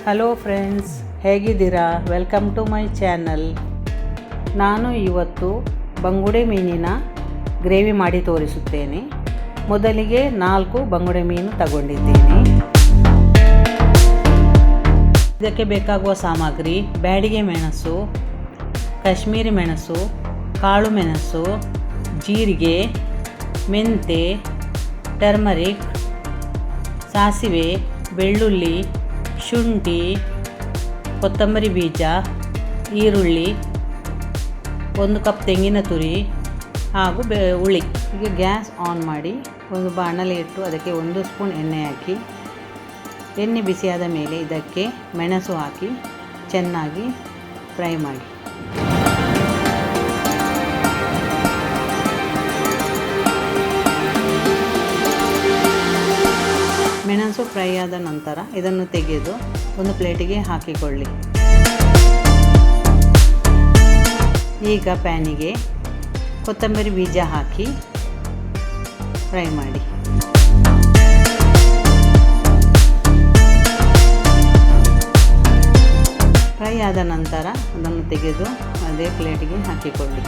Hello friends, ಹೇಗಿದ್ದೀರಾ? Welcome to my channel. ನಾನು ಇವತ್ತು ಬಂಗುಡೆ ಮೀನಿನ ಗ್ರೇವಿ ಮಾಡಿ ತೋರಿಸುತ್ತೇನೆ. ಮೊದಲಿಗೆ 4 ಬಂಗುಡೆ ಮೀನು ತಗೊಂಡಿದ್ದೇನೆ. ಇದಕ್ಕೆ ಬೇಕಾಗುವ ಸಾಮಗ್ರಿ: ಬ್ಯಾಡಿಗೆ ಮೆಣಸು, ಕಾಶ್ಮೀರಿ ಮೆಣಸು, ಕಾಳು ಮೆಣಸು, ಜೀರಿಗೆ, ಮೆಂತೆ, ಟರ್ಮರಿಕ್, ಸಾಸಿವೆ, ಬೆಳ್ಳುಳ್ಳಿ, ಶುಂಠಿ, ಕೊತ್ತಂಬರಿ ಬೀಜ, ಈರುಳ್ಳಿ, 1 ಕಪ್ ತೆಂಗಿನ ತುರಿ ಹಾಗೂ ಹುಳಿ. ಈಗ ಗ್ಯಾಸ್ ಆನ್ ಮಾಡಿ ಒಂದು ಬಾಣಲೆ ಇಟ್ಟು ಅದಕ್ಕೆ 1 ಸ್ಪೂನ್ ಎಣ್ಣೆ ಹಾಕಿ, ಎಣ್ಣೆ ಬಿಸಿಯಾದ ಮೇಲೆ ಇದಕ್ಕೆ ಮೆಣಸು ಹಾಕಿ ಚೆನ್ನಾಗಿ ಫ್ರೈ ಮಾಡಿ. ಮೆಣಸು ಫ್ರೈ ಆದ ನಂತರ ಇದನ್ನು ತೆಗೆದು ಒಂದು ಪ್ಲೇಟಿಗೆ ಹಾಕಿಕೊಳ್ಳಿ. ಈಗ ಪ್ಯಾನಿಗೆ ಕೊತ್ತಂಬರಿ ಬೀಜ ಹಾಕಿ ಫ್ರೈ ಮಾಡಿ. ಫ್ರೈ ಆದ ನಂತರ ಅದನ್ನು ತೆಗೆದು ಅದೇ ಪ್ಲೇಟಿಗೆ ಹಾಕಿಕೊಳ್ಳಿ.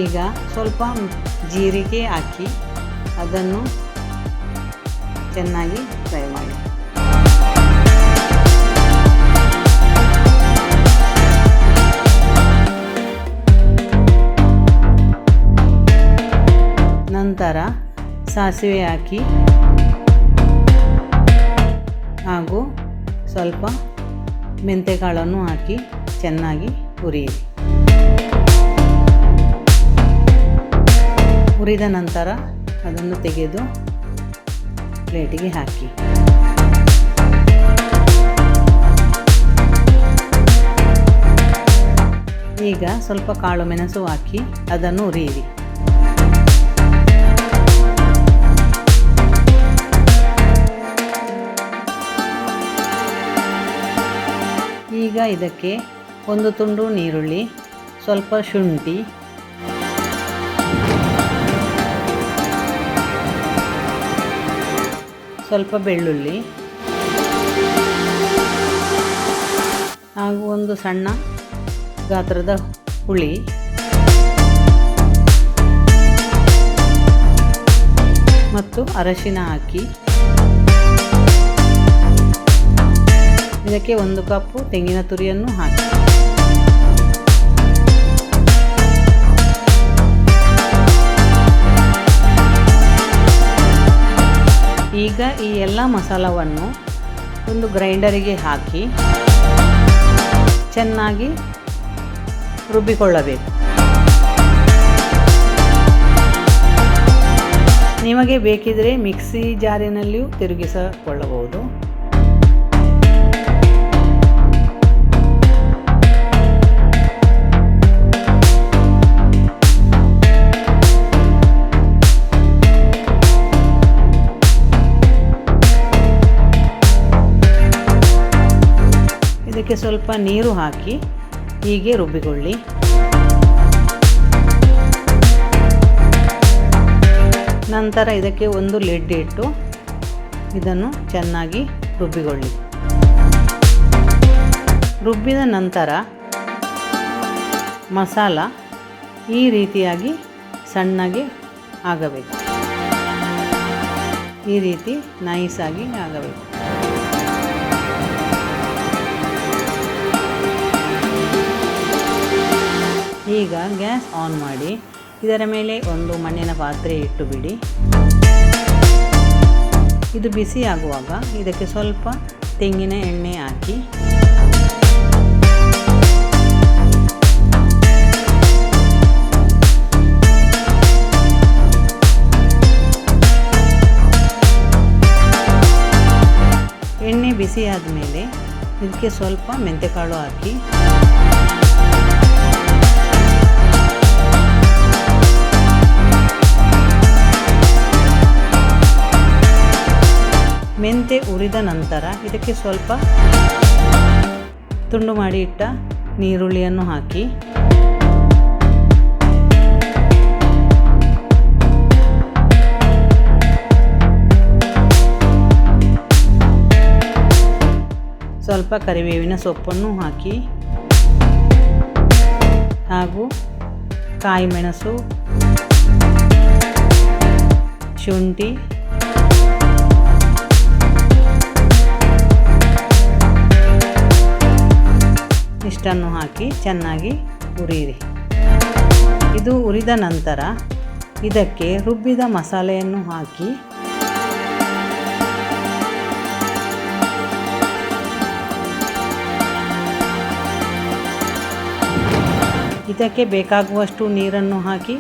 ಈಗ ಸ್ವಲ್ಪ ಜೀರಿಗೆ ಹಾಕಿ ಅದನ್ನು ಚೆನ್ನಾಗಿ ಫ್ರೈ ಮಾಡಿ. ನಂತರ ಸಾಸಿವೆ ಹಾಕಿ ಹಾಗೂ ಸ್ವಲ್ಪ ಮೆಂತೆಕಾಳನ್ನು ಹಾಕಿ ಚೆನ್ನಾಗಿ ಹುರಿಯಿರಿ. ಹುರಿದ ನಂತರ ಅದನ್ನು ತೆಗೆದು ಪ್ಲೇಟಿಗೆ ಹಾಕಿ. ಈಗ ಸ್ವಲ್ಪ ಕಾಳು ಮೆಣಸು ಹಾಕಿ ಅದನ್ನು ಹುರಿಯಿರಿ. ಈಗ ಇದಕ್ಕೆ 1 ತುಂಡು ನೀರುಳ್ಳಿ, ಸ್ವಲ್ಪ ಶುಂಠಿ, ಸ್ವಲ್ಪ ಬೆಳ್ಳುಳ್ಳಿ ಹಾಗೂ 1 ಸಣ್ಣ ಗಾತ್ರದ ಹುಳಿ ಮತ್ತು ಅರಶಿನ ಹಾಕಿ ಇದಕ್ಕೆ 1 ಕಪ್ ತೆಂಗಿನ ತುರಿಯನ್ನು ಹಾಕಿ. ಈಗ ಈ ಎಲ್ಲ ಮಸಾಲವನ್ನು ಒಂದು ಗ್ರೈಂಡರಿಗೆ ಹಾಕಿ ಚೆನ್ನಾಗಿ ರುಬ್ಬಿಕೊಳ್ಳಬೇಕು. ನಿಮಗೆ ಬೇಕಿದ್ದರೆ ಮಿಕ್ಸಿ ಜಾರಿನಲ್ಲಿಯೂ ತಿರುಗಿಸಿಕೊಳ್ಳಬಹುದು. ಇದಕ್ಕೆ ಸ್ವಲ್ಪ ನೀರು ಹಾಕಿ ಹೀಗೆ ರುಬ್ಬಿಕೊಳ್ಳಿ. ನಂತರ ಇದಕ್ಕೆ ಒಂದು ಲಿಡ್ ಇಟ್ಟು ಇದನ್ನು ಚೆನ್ನಾಗಿ ರುಬ್ಬಿಕೊಳ್ಳಿ. ರುಬ್ಬಿದ ನಂತರ ಮಸಾಲ ಈ ರೀತಿಯಾಗಿ ಸಣ್ಣಗೆ ಆಗಬೇಕು. ಈ ರೀತಿ ನೈಸಾಗಿ ಆಗಬೇಕು. ಈಗ ಗ್ಯಾಸ್ ಆನ್ ಮಾಡಿ ಇದರ ಮೇಲೆ ಒಂದು ಮಣ್ಣಿನ ಪಾತ್ರೆ ಇಟ್ಟು ಬಿಡಿ. ಇದು ಬಿಸಿ ಆಗುವಾಗ ಇದಕ್ಕೆ ಸ್ವಲ್ಪ ತೆಂಗಿನ ಎಣ್ಣೆ ಹಾಕಿ ಎಣ್ಣೆ ಬಿಸಿ ಆದಮೇಲೆ ಇದಕ್ಕೆ ಸ್ವಲ್ಪ ಮೆಂತೆಕಾಳು ಹಾಕಿ ಮೆಂತೆ ಹುರಿದ ನಂತರ ಇದಕ್ಕೆ ಸ್ವಲ್ಪ ತುಂಡು ಮಾಡಿ ಇಟ್ಟ ನೀರುಳ್ಳಿಯನ್ನು ಹಾಕಿ ಸ್ವಲ್ಪ ಕರಿಬೇವಿನ ಸೊಪ್ಪನ್ನು ಹಾಕಿ ಹಾಗೂ ಕಾಯಿ ಮೆಣಸು, ಶುಂಠಿ, ಇಷ್ಟನ್ನು ಹಾಕಿ ಚೆನ್ನಾಗಿ ಹುರಿಯಿರಿ. ಇದು ಹುರಿದ ನಂತರ ಇದಕ್ಕೆ ರುಬ್ಬಿದ ಮಸಾಲೆಯನ್ನು ಹಾಕಿ ಇದಕ್ಕೆ ಬೇಕಾಗುವಷ್ಟು ನೀರನ್ನು ಹಾಕಿ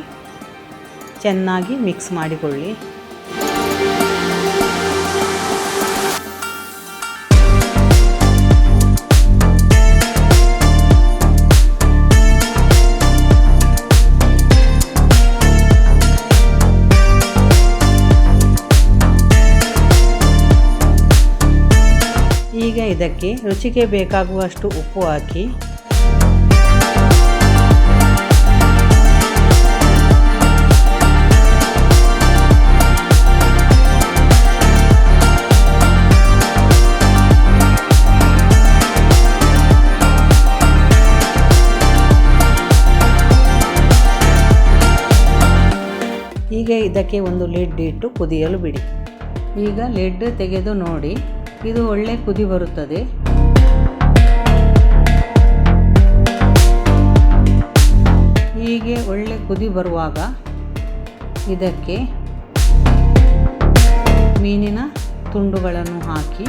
ಚೆನ್ನಾಗಿ ಮಿಕ್ಸ್ ಮಾಡಿಕೊಳ್ಳಿ. ಈಗ ಇದಕ್ಕೆ ರುಚಿಗೆ ಬೇಕಾಗುವಷ್ಟು ಉಪ್ಪು ಹಾಕಿ ಈಗ ಇದಕ್ಕೆ ಒಂದು ಲಿಡ್ ಇಟ್ಟು ಕುದಿಯಲು ಬಿಡಿ. ಈಗ ಲಿಡ್ ತೆಗೆದು ನೋಡಿ, ಇದು ಒಳ್ಳೆ ಕುದಿ ಬರುತ್ತದೆ. ಹೀಗೆ ಒಳ್ಳೆ ಕುದಿ ಬರುವಾಗ ಇದಕ್ಕೆ ಮೀನಿನ ತುಂಡುಗಳನ್ನು ಹಾಕಿ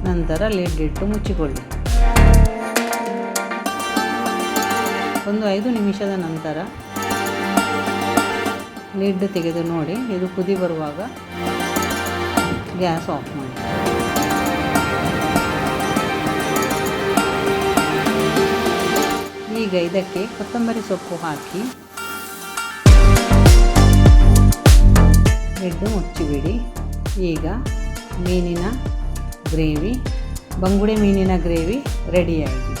ನಂತರ ಲಿಡ್ ಇಟ್ಟು ಮುಚ್ಚಿಕೊಳ್ಳಿ. ಒಂದು 5 ನಿಮಿಷದ ನಂತರ ಲಿಡ್ ತೆಗೆದು ನೋಡಿ, ಇದು ಕುದಿ ಬರುವಾಗ ಗ್ಯಾಸ್ ಆಫ್ ಮಾಡಿ. ಈಗ ಇದಕ್ಕೆ ಕೊತ್ತಂಬರಿ ಸೊಪ್ಪು ಹಾಕಿ ಲಿಡ್ ಮುಚ್ಚಿಬಿಡಿ. ಈಗ ಮೀನಿನ ಗ್ರೇವಿ, ಬಂಗುಡೆ ಮೀನಿನ ಗ್ರೇವಿ ರೆಡಿಯಾಗಿದೆ.